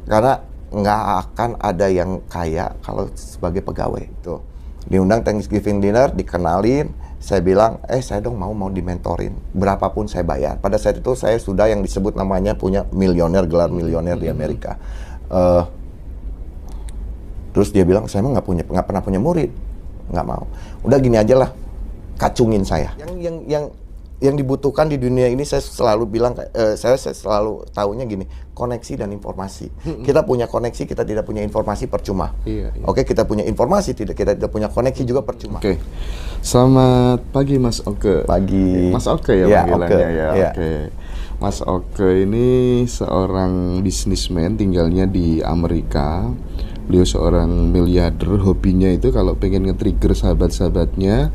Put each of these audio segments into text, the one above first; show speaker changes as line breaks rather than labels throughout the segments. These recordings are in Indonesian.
Karena nggak akan ada yang kaya kalau sebagai pegawai. Tuh. Diundang Thanksgiving dinner, dikenalin, saya bilang, saya dong mau dimentorin, berapapun saya bayar. Pada saat itu saya sudah yang disebut namanya punya milioner, gelar milioner di Amerika. Terus dia bilang, saya mah nggak pernah punya murid, nggak mau. Udah gini aja lah, kacungin saya. Yang dibutuhkan di dunia ini saya selalu bilang, saya selalu tahunya gini, koneksi dan informasi. Kita punya koneksi, kita tidak punya informasi, percuma.
Iya.
Oke, kita punya informasi, kita tidak punya koneksi juga percuma.
Oke. Selamat pagi Mas Oke.
Pagi.
Mas Oke ya panggilannya ya. Oke. Mas Oke ini seorang bisnismen, tinggalnya di Amerika. Beliau seorang miliarder, hobinya itu kalau pengen nge-trigger sahabat-sahabatnya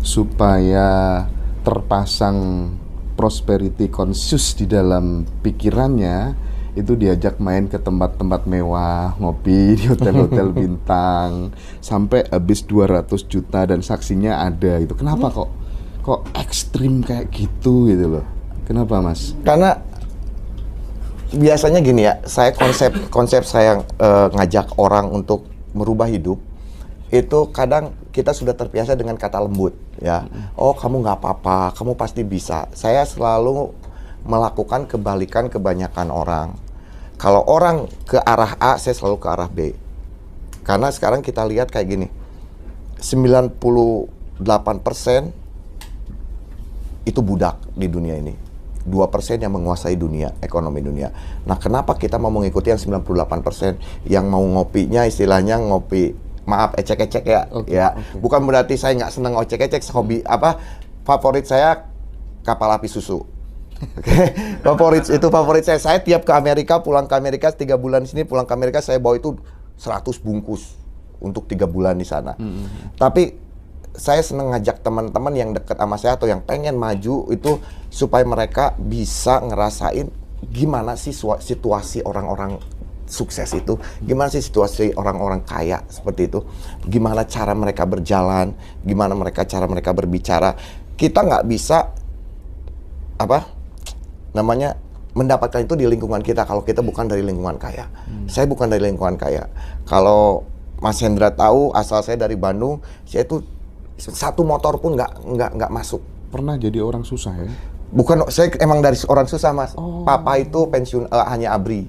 supaya terpasang prosperity conscious di dalam pikirannya, itu diajak main ke tempat-tempat mewah, ngopi di hotel-hotel bintang sampai habis 200 juta dan saksinya ada. Itu kenapa kok ekstrim kayak gitu loh? Kenapa Mas?
Karena biasanya gini ya, saya konsep saya ngajak orang untuk merubah hidup itu kadang kita sudah terbiasa dengan kata lembut ya. Oh, kamu nggak apa-apa, kamu pasti bisa. Saya selalu melakukan kebalikan kebanyakan orang. Kalau orang ke arah A, saya selalu ke arah B. Karena sekarang kita lihat kayak gini, 98% itu budak di dunia ini. 2% yang menguasai dunia, ekonomi dunia. Nah, kenapa kita mau mengikuti yang 98% yang mau ngopinya istilahnya ngopi, maaf, ecek-ecek ya. Bukan berarti saya nggak seneng ecek-ecek, hobi favorit saya kapal api susu. Favorit saya. Saya tiap ke Amerika, pulang ke Amerika 3 bulan di sini, pulang ke Amerika saya bawa itu 100 bungkus untuk 3 bulan di sana. Tapi saya seneng ngajak teman-teman yang dekat sama saya atau yang pengen maju itu supaya mereka bisa ngerasain gimana sih situasi orang-orang sukses itu, gimana sih situasi orang-orang kaya seperti itu, gimana cara mereka berjalan, gimana cara mereka berbicara. Kita nggak bisa mendapatkan itu di lingkungan kita kalau kita bukan dari lingkungan kaya. Saya bukan dari lingkungan kaya. Kalau Mas Hendra tahu, asal saya dari Bandung, saya itu satu motor pun nggak masuk.
Pernah jadi orang susah ya?
Bukan, saya emang dari orang susah Mas. Papa itu pensiun hanya ABRI.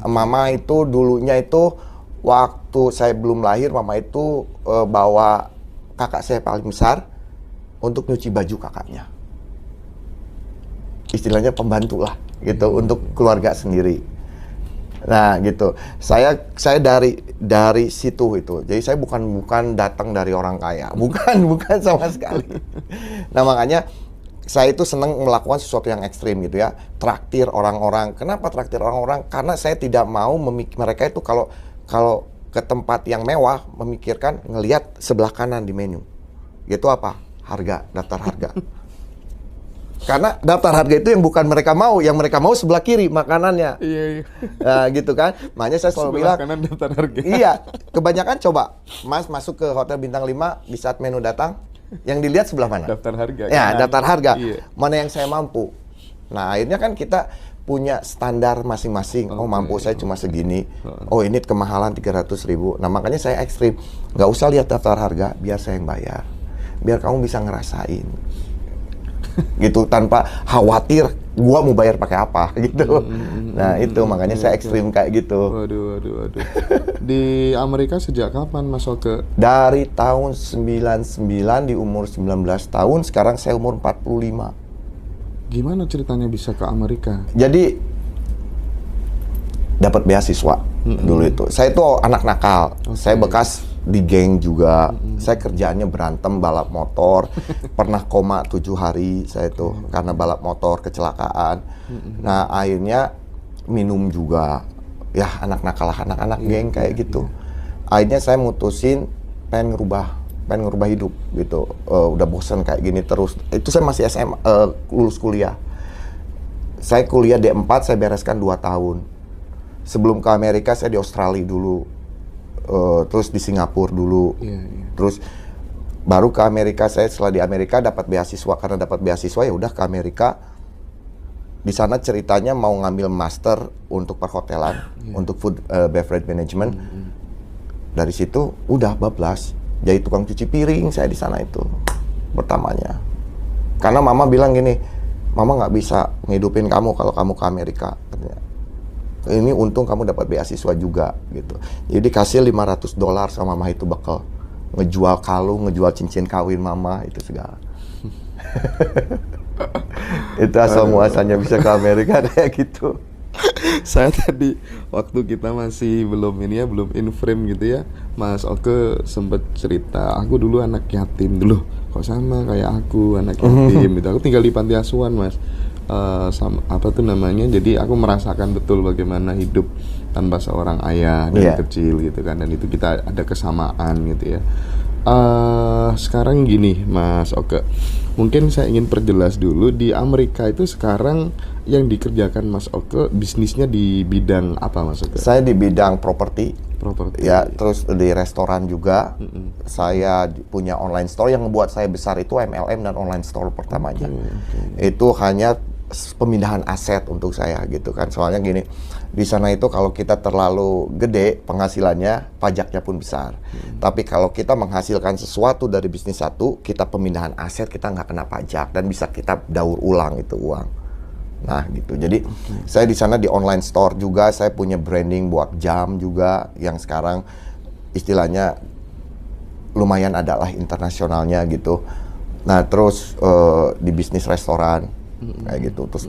Mama itu dulunya itu waktu saya belum lahir, mama itu bawa kakak saya paling besar untuk nyuci baju kakaknya. Istilahnya pembantu lah gitu untuk keluarga sendiri. Nah gitu. Saya dari situ itu. Jadi saya bukan datang dari orang kaya, bukan sama sekali. Nah makanya saya itu senang melakukan sesuatu yang ekstrim gitu ya. Traktir orang-orang. Kenapa traktir orang-orang? Karena saya tidak mau mereka itu kalau ke tempat yang mewah memikirkan ngelihat sebelah kanan di menu. Gitu apa? Harga, daftar harga. Karena daftar harga itu yang bukan mereka mau, yang mereka mau sebelah kiri makanannya.
Iya.
Nah, gitu kan. Makanya saya selalu bilang,
kanan daftar harga.
Iya, kebanyakan coba Mas masuk ke hotel bintang 5 di saat menu datang, yang dilihat sebelah mana?
Daftar harga.
Ya, daftar harga.
Iya.
Mana yang saya mampu. Nah, akhirnya kan kita punya standar masing-masing. Oh, mampu saya cuma segini. Oh, ini kemahalan 300.000. Nah, makanya saya ekstrim. Nggak usah lihat daftar harga, biar saya yang bayar. Biar kamu bisa ngerasain. Gitu, tanpa khawatir gua mau bayar pakai apa gitu. Nah, itu makanya saya ekstrim kayak gitu.
Waduh. Di Amerika sejak kapan Mas Oke?
Dari tahun 99 di umur 19 tahun, sekarang saya umur 45.
Gimana ceritanya bisa ke Amerika?
Jadi dapat beasiswa dulu itu. Saya itu anak nakal. Saya bekas di geng juga. Saya kerjaannya berantem, balap motor. Pernah koma 7 hari saya itu karena balap motor kecelakaan. Nah, akhirnya minum juga. Ya, anak nakal, anak-anak geng kayak gitu. Akhirnya saya mutusin pengen ngerubah hidup gitu. Udah bosan kayak gini terus. Itu saya masih SMA, lulus kuliah. Saya kuliah D4, saya bereskan 2 tahun. Sebelum ke Amerika saya di Australia dulu. Terus di Singapura dulu. Terus baru ke Amerika. Saya setelah di Amerika dapat beasiswa. Karena dapat beasiswa ya udah ke Amerika. di sana ceritanya mau ngambil master untuk perhotelan, untuk food beverage management. Dari situ udah bablas jadi tukang cuci piring saya di sana itu pertamanya. Karena mama bilang gini, mama nggak bisa ngidupin kamu kalau kamu ke Amerika. Katanya. Ini untung kamu dapat beasiswa juga gitu. Jadi kasih $500 sama mama itu bekal. Ngejual kalung, ngejual cincin kawin mama itu segala. Itu asal muasalnya bisa ke Amerika kayak gitu.
Saya tadi waktu kita masih belum in frame gitu ya, Mas Oke sempet cerita, aku dulu anak yatim dulu, kok sama kayak aku anak yatim gitu. Aku tinggal di panti asuhan, Mas. Sama apa tuh namanya? Jadi aku merasakan betul bagaimana hidup tanpa seorang ayah dari kecil gitu kan, dan itu kita ada kesamaan gitu ya. Sekarang gini Mas Oke, mungkin saya ingin perjelas dulu di Amerika itu sekarang yang dikerjakan Mas Oke bisnisnya di bidang apa Mas Oke?
Saya di bidang properti. Ya, terus di restoran juga. Saya punya online store yang membuat saya besar itu MLM dan online store pertamanya. Itu hanya pemindahan aset untuk saya gitu kan. Soalnya gini, di sana itu kalau kita terlalu gede penghasilannya, pajaknya pun besar. Tapi kalau kita menghasilkan sesuatu dari bisnis satu, kita pemindahan aset, kita nggak kena pajak dan bisa kita daur ulang itu uang. Nah gitu. Jadi saya di sana di online store juga, saya punya branding buat jam juga yang sekarang istilahnya lumayan adalah internasionalnya gitu. Nah terus di bisnis restoran kayak gitu, terus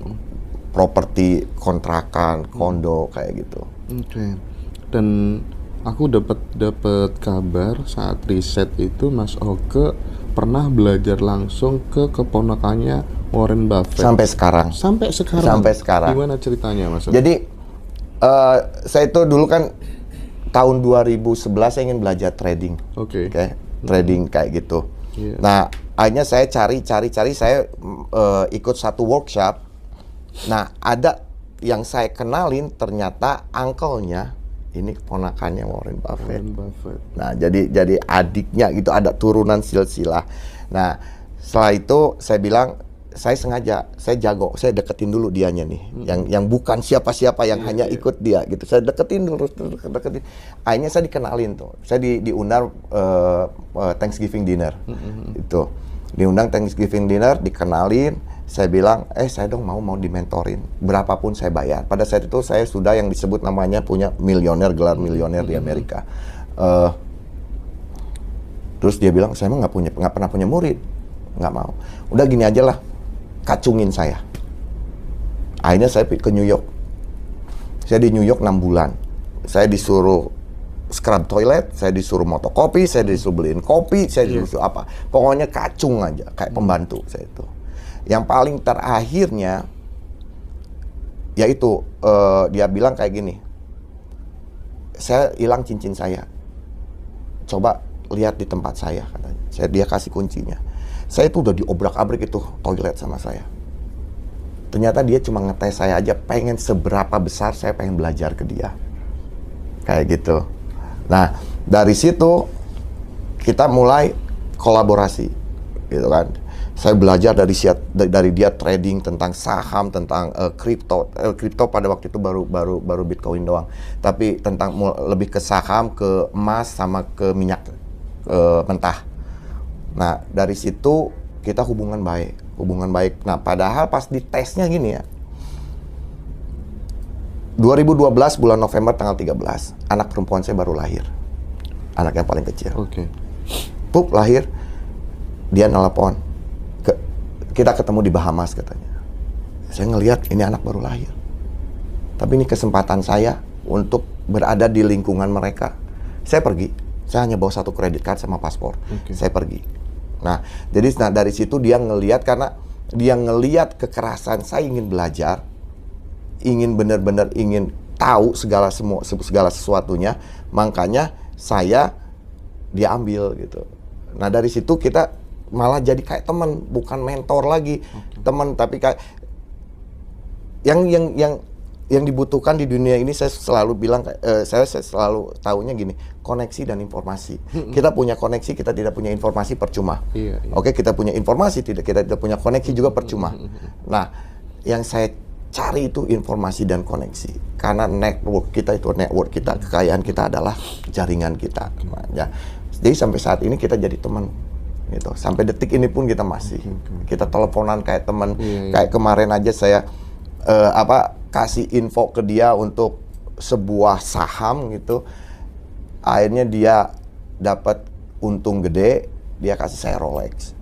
properti, kontrakan, kondo kayak gitu.
Dan aku dapat kabar saat riset itu Mas Oke pernah belajar langsung ke keponakannya Warren Buffett.
Sampai sekarang. Sampai sekarang.
Gimana ceritanya Mas Oke?
Jadi saya itu dulu kan tahun 2011 saya ingin belajar trading. Trading kayak gitu. Nah, akhirnya saya cari saya ikut satu workshop. Nah, ada yang saya kenalin ternyata uncle-nya ini keponakannya Warren Buffett. Nah, jadi adiknya gitu, ada turunan silsilah. Nah, setelah itu saya bilang saya sengaja, saya jago, saya deketin dulu dianya nih, yang bukan siapa-siapa, yang hanya ikut dia gitu. Saya deketin dulu, deketin. Akhirnya saya dikenalin tuh, saya diundang Thanksgiving dinner, itu diundang Thanksgiving dinner, dikenalin. Saya bilang, saya dong mau dimentorin, berapapun saya bayar. Pada saat itu saya sudah yang disebut namanya punya milioner, gelar milioner di Amerika. Terus dia bilang, saya mah nggak pernah punya murid, nggak mau. Udah gini aja lah, kacungin saya. Akhirnya saya ke New York. Saya di New York 6 bulan. Saya disuruh scrub toilet, saya disuruh motokopi, saya disuruh beliin kopi, saya disuruh apa. Pokoknya kacung aja, kayak pembantu saya itu. Yang paling terakhirnya, yaitu dia bilang kayak gini, saya hilang cincin saya, coba lihat di tempat saya, katanya. Dia kasih kuncinya. Saya itu udah diobrak-abrik itu toilet sama saya. Ternyata dia cuma ngetes saya aja, pengen seberapa besar saya pengen belajar ke dia, kayak gitu. Nah dari situ kita mulai kolaborasi, gitu kan. Saya belajar dari dia trading tentang saham, tentang kripto. Kripto pada waktu itu baru Bitcoin doang. Tapi tentang lebih ke saham, ke emas, sama ke minyak mentah. Nah dari situ kita hubungan baik. Nah padahal pas di tesnya gini ya, 2012 bulan November tanggal 13, anak perempuan saya baru lahir, anak yang paling kecil. Pup lahir, dia nelpon, kita ketemu di Bahamas katanya. Saya ngelihat ini anak baru lahir, tapi ini kesempatan saya untuk berada di lingkungan mereka. Saya pergi, saya hanya bawa 1 credit card sama paspor. Saya pergi. Nah, jadi dari situ dia ngelihat, karena dia ngelihat kekerasan saya, ingin belajar, ingin benar-benar ingin tahu segala sesuatunya, makanya saya dia ambil gitu. Nah dari situ kita malah jadi kayak teman, bukan mentor lagi, teman, tapi kayak yang dibutuhkan di dunia ini. Saya selalu bilang, saya selalu tahunya gini, koneksi dan informasi. Kita punya koneksi, kita tidak punya informasi, percuma. Oke, kita punya informasi, kita tidak punya koneksi juga percuma. Nah, yang saya cari itu informasi dan koneksi. Karena network kita, kekayaan kita adalah jaringan kita. Ya. Jadi sampai saat ini kita jadi teman. Gitu. Sampai detik ini pun kita masih. Kita teleponan kayak teman. Kayak kemarin aja saya kasih info ke dia untuk sebuah saham gitu. Akhirnya dia dapat untung gede, dia kasih saya Rolex.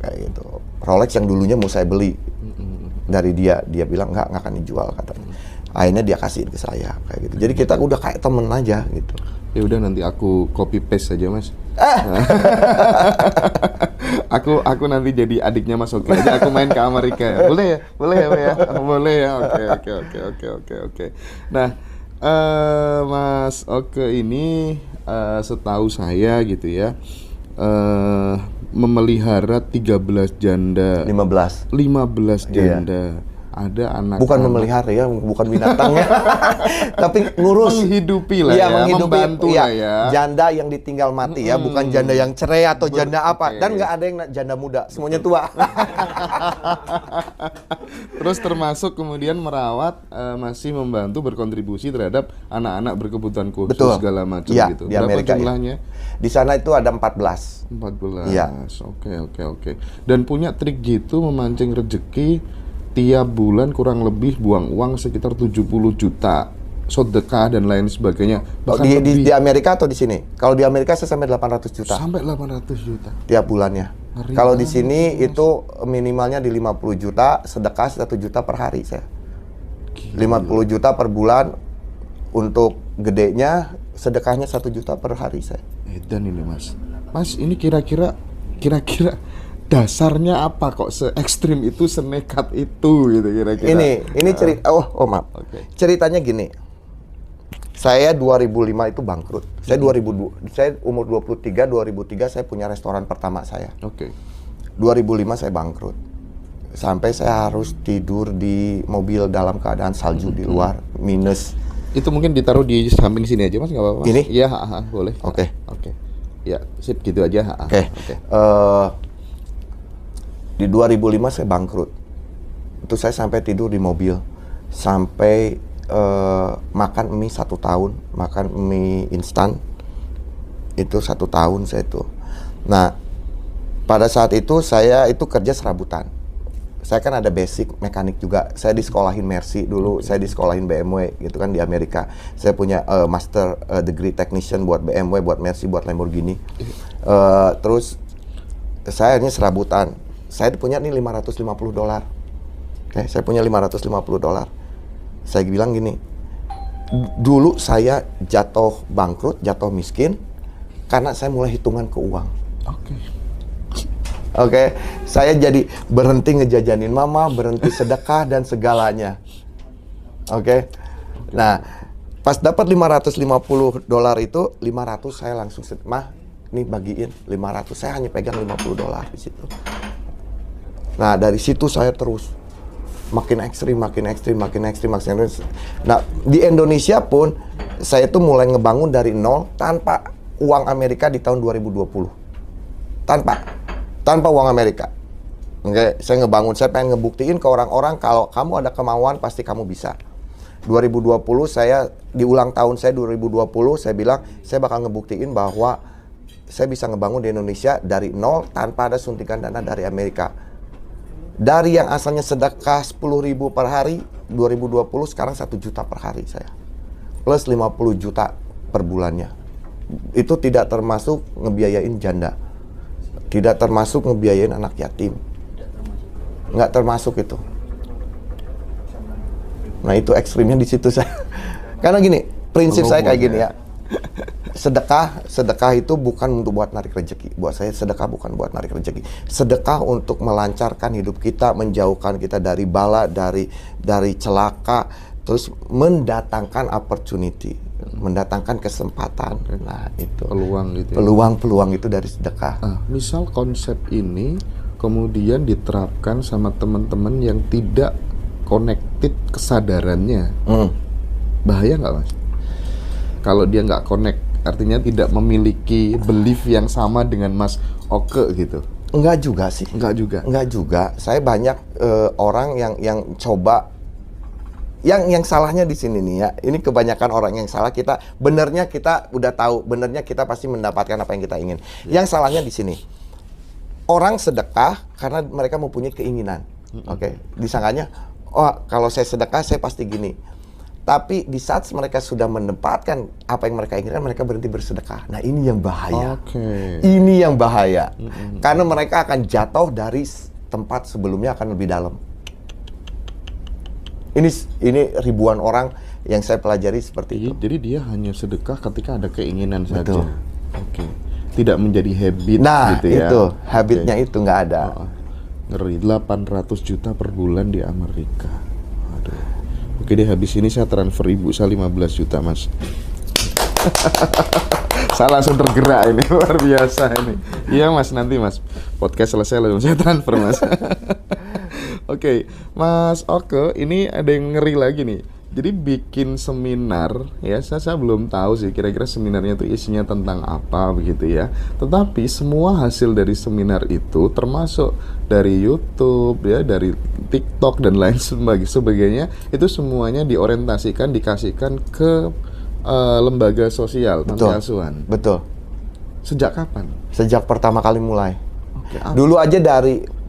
Kayak gitu. Rolex yang dulunya mau saya beli dari dia bilang nggak akan dijual katanya. Akhirnya dia kasihin ke saya kayak gitu. Jadi kita udah kayak temen aja gitu.
Ya udah, nanti aku copy paste saja Mas. Aku nanti jadi adiknya Mas Oke aja, aku main ke Amerika. Boleh ya? Boleh ya, Pak ya? Boleh ya. Oke. Nah, Mas Oke ini setahu saya gitu ya, memelihara 13 janda.
15
janda. Ada anak.
Bukan memelihara ya, bukan binatangnya. Tapi ngurus.
Menghidupi lah ya, membantu lah ya.
Janda yang ditinggal mati ya, bukan janda yang cerai atau janda apa. Dan nggak ada yang janda muda, semuanya tua.
Terus termasuk kemudian merawat, masih membantu berkontribusi terhadap anak-anak berkebutuhan khusus.
Betul.
Segala macam
ya,
gitu.
Di
Berapa
Amerika
jumlahnya?
Di sana itu ada 14.
Ya. Oke. Dan punya trik gitu memancing rezeki. Tiap bulan kurang lebih buang uang sekitar 70 juta, sedekah dan lain sebagainya.
Bahkan di Amerika atau di sini? Kalau di Amerika saya sampai 800 juta.
Sampai 800 juta
tiap bulannya. Kalau di sini itu minimalnya di 50 juta, sedekah 1 juta per hari saya. 50 juta per bulan untuk gedenya, sedekahnya 1 juta per hari saya.
Dan ini Mas ini kira-kira dasarnya apa kok se-ekstrim itu, senekat itu gitu kira-kira?
Ini cerita. Maaf.
Okay.
Ceritanya gini. Saya 2005 itu bangkrut. Saya umur 23, 2003 saya punya restoran pertama saya.
Oke.
2005 saya bangkrut. Sampai saya harus tidur di mobil dalam keadaan salju di luar, minus.
Itu mungkin ditaruh di samping sini aja Mas, nggak apa-apa?
Ini?
Iya, boleh.
Oke.
Ya, sip gitu aja.
Oke. Di 2005 saya bangkrut. Itu saya sampai tidur di mobil, sampai makan mie 1 tahun, makan mie instan itu 1 tahun saya itu. Nah, pada saat itu saya itu kerja serabutan. Saya kan ada basic mekanik juga. Saya disekolahin Mercy dulu, saya disekolahin BMW gitu kan di Amerika. Saya punya master degree technician buat BMW, buat Mercy, buat Lamborghini. Terus saya hanya serabutan. Saya punya nih $550. Oke, saya punya $550. Saya bilang gini, dulu saya jatuh bangkrut, jatuh miskin karena saya mulai hitungan ke uang. Oke, saya jadi berhenti ngejajanin mama, berhenti sedekah dan segalanya. Oke. Nah, pas dapat $550 itu, 500 saya langsung nih bagiin 500. Saya hanya pegang $50 di situ. Nah, dari situ saya terus makin ekstrim. Nah, di Indonesia pun saya tuh mulai ngebangun dari nol tanpa uang Amerika di tahun 2020. Tanpa uang Amerika. Oke, saya ngebangun, saya pengen ngebuktiin ke orang-orang kalau kamu ada kemauan pasti kamu bisa. 2020 saya di ulang tahun saya 2020 saya bilang saya bakal ngebuktiin bahwa saya bisa ngebangun di Indonesia dari nol tanpa ada suntikan dana dari Amerika. Dari yang asalnya sedekah 10.000 per hari, 2020 sekarang 1 juta per hari saya. Plus 50 juta per bulannya. Itu tidak termasuk ngebiayain janda. Tidak termasuk ngebiayain anak yatim. Nggak termasuk itu. Nah, itu ekstrimnya di situ saya. Karena gini, prinsip saya kayak gini ya. Sedekah itu bukan untuk buat narik rezeki. Buat saya sedekah bukan buat narik rezeki. Sedekah untuk melancarkan hidup kita, menjauhkan kita dari bala, dari celaka, terus mendatangkan opportunity, mendatangkan kesempatan. Nah, itu
peluang gitu.
Peluang itu dari sedekah.
Misal konsep ini kemudian diterapkan sama teman-teman yang tidak connected kesadarannya. Bahaya nggak, Mas? Kalau dia nggak connect, artinya tidak memiliki belief yang sama dengan Mas Oke gitu.
Enggak juga sih.
Enggak juga.
Saya banyak orang yang coba Yang salahnya di sini nih ya, ini kebanyakan orang yang salah. Benernya kita udah tahu, benernya kita pasti mendapatkan apa yang kita ingin. Yang salahnya di sini, orang sedekah karena mereka mempunyai keinginan. Oke, disangkanya, oh kalau saya sedekah saya pasti gini. Tapi di saat mereka sudah menempatkan apa yang mereka inginkan, mereka berhenti bersedekah. Nah ini yang bahaya. Ini yang bahaya. Karena mereka akan jatuh dari tempat sebelumnya akan lebih dalam. Ini ribuan orang yang saya pelajari seperti itu.
Jadi dia hanya sedekah ketika ada keinginan saja. Tidak menjadi habit gitu ya. Nah
itu, habitnya itu nggak ada.
Ngeri, 800 juta per bulan di Amerika. Aduh. Oke deh, habis ini saya transfer ibu saya 15 juta mas. Saya langsung tergerak ini, luar biasa ini. Iya mas, nanti mas podcast selesai langsung saya transfer mas. Oke, Mas Oke, ini ada yang ngeri lagi nih. Jadi bikin seminar, ya saya belum tahu sih kira-kira seminarnya itu isinya tentang apa begitu ya. Tetapi semua hasil dari seminar itu termasuk dari YouTube ya, dari TikTok dan lain sebagainya, itu semuanya diorientasikan, dikasihkan ke lembaga sosial, panti asuhan.
Betul.
Sejak kapan?
Sejak pertama kali mulai. Dulu aja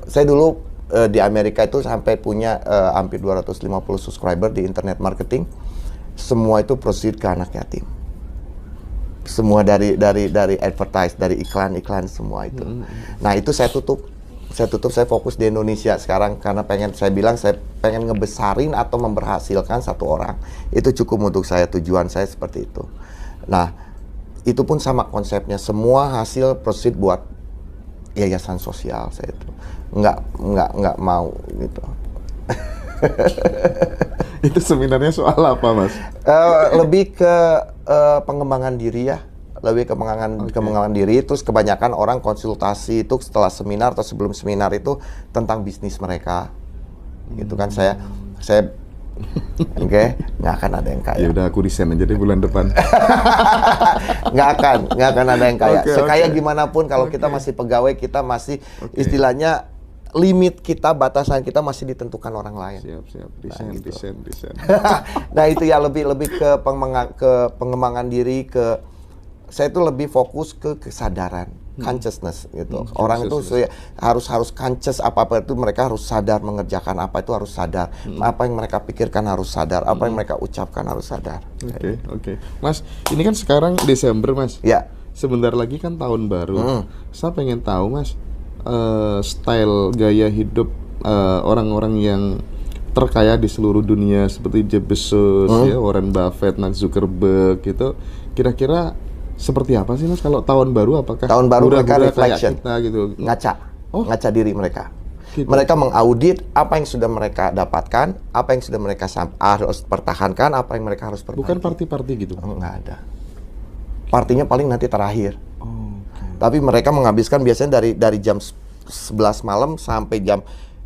saya dulu di Amerika itu sampai punya hampir 250 subscriber di internet marketing. Semua itu proceed ke anak yatim. Semua dari advertise, dari iklan semua itu. Nah, itu saya tutup, saya fokus di Indonesia sekarang karena saya pengen ngebesarin atau memberhasilkan satu orang. Itu cukup untuk saya, tujuan saya seperti itu. Nah, itu pun sama konsepnya, semua hasil proceed buat yayasan sosial saya itu. Nggak mau gitu.
Itu seminarnya soal apa mas?
Lebih ke pengembangan diri ya, lebih ke pengembangan diri. Terus kebanyakan orang konsultasi itu setelah seminar atau sebelum seminar itu tentang bisnis mereka, gitu kan. Saya nggak akan ada yang kaya.
Ya udah aku resign aja deh bulan depan.
nggak akan ada yang kaya. Sekaya gimana pun kalau kita masih pegawai, kita masih istilahnya limit kita, batasan kita masih ditentukan orang lain.
Siap. Resign.
Nah itu ya lebih ke pengembangan diri, saya itu lebih fokus ke kesadaran, consciousness gitu. Orang itu harus conscious, apa itu mereka harus sadar mengerjakan apa itu harus sadar. Apa yang mereka pikirkan harus sadar, apa yang mereka ucapkan harus sadar.
Oke. Mas, ini kan sekarang Desember mas.
Ya.
Sebentar lagi kan tahun baru. Saya pengen tahu mas, style gaya hidup orang-orang yang terkaya di seluruh dunia seperti Jeff Bezos, ya, Warren Buffett, Mark Zuckerberg gitu. Kira-kira seperti apa sih mas kalau tahun baru? Apakah
tahun baru mereka reflection,
kita gitu,
ngaca diri mereka. Gitu. Mereka mengaudit apa yang sudah mereka dapatkan, apa yang sudah mereka harus pertahankan, apa yang mereka harus perbaiki.
Bukan party-party gitu?
Nggak ada. Partinya paling nanti terakhir. Tapi mereka menghabiskan biasanya dari jam 11 malam sampai jam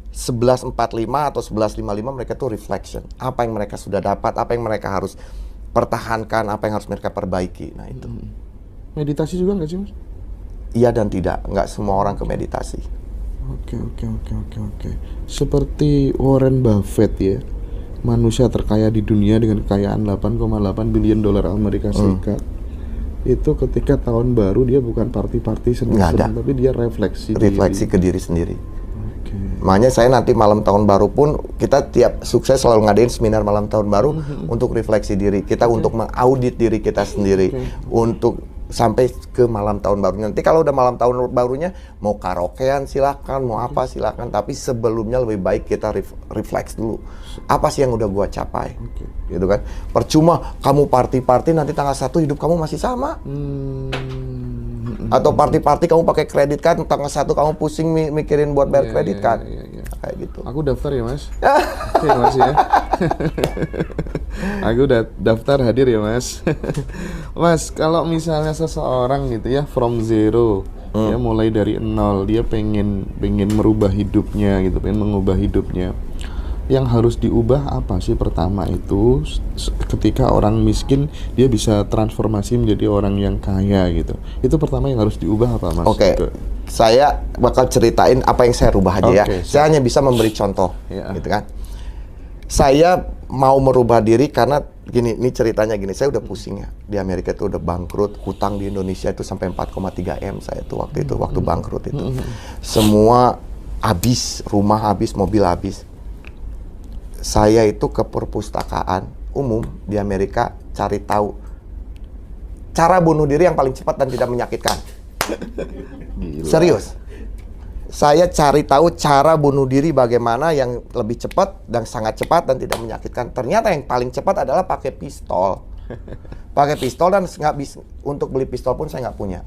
11.45 atau 11.55 mereka tuh reflection. Apa yang mereka sudah dapat, apa yang mereka harus pertahankan, apa yang harus mereka perbaiki. Nah itu.
Meditasi juga nggak sih mas?
Iya dan tidak, nggak semua orang ke meditasi.
Oke. Seperti Warren Buffett ya, manusia terkaya di dunia dengan kekayaan 8,8 billion dolar Amerika Serikat. Itu ketika tahun baru dia bukan party-party senang-senang, tapi dia refleksi
ke diri sendiri. Makanya saya nanti malam tahun baru pun kita tiap sukses selalu ngadain seminar malam tahun baru untuk refleksi diri kita, untuk mengaudit diri kita sendiri, untuk sampai ke malam tahun baru. Nanti kalau udah malam tahun barunya mau karaokean silakan, mau apa silakan, tapi sebelumnya lebih baik kita refleks dulu. Apa sih yang udah gua capai? Gitu kan. Percuma kamu party-party nanti tanggal 1 hidup kamu masih sama. Atau party-party kamu pakai kredit card, tanggal 1 kamu pusing mikirin buat bayar kredit card. Kayak gitu.
Aku daftar ya mas. Oke mas ya. Aku udah daftar, hadir ya mas. Mas, kalau misalnya seseorang gitu ya from zero, ya mulai dari nol, dia pengen merubah hidupnya gitu, pengen mengubah hidupnya. Yang harus diubah apa sih? Pertama itu ketika orang miskin dia bisa transformasi menjadi orang yang kaya gitu. Itu pertama yang harus diubah apa mas?
Oke. Saya bakal ceritain apa yang saya rubah aja ya. Saya hanya bisa memberi contoh gitu kan. Saya mau merubah diri karena gini, ini ceritanya gini, saya udah pusing ya. Di Amerika itu udah bangkrut, hutang di Indonesia itu sampai 4,3 M saya itu waktu bangkrut itu. Semua habis, rumah habis, mobil habis. Saya itu ke perpustakaan umum di Amerika cari tahu cara bunuh diri yang paling cepat dan tidak menyakitkan.
Gila.
Serius. Saya cari tahu cara bunuh diri bagaimana yang lebih cepat dan sangat cepat dan tidak menyakitkan. Ternyata yang paling cepat adalah pakai pistol. Pakai pistol dan nggak bisa, untuk beli pistol pun saya nggak punya.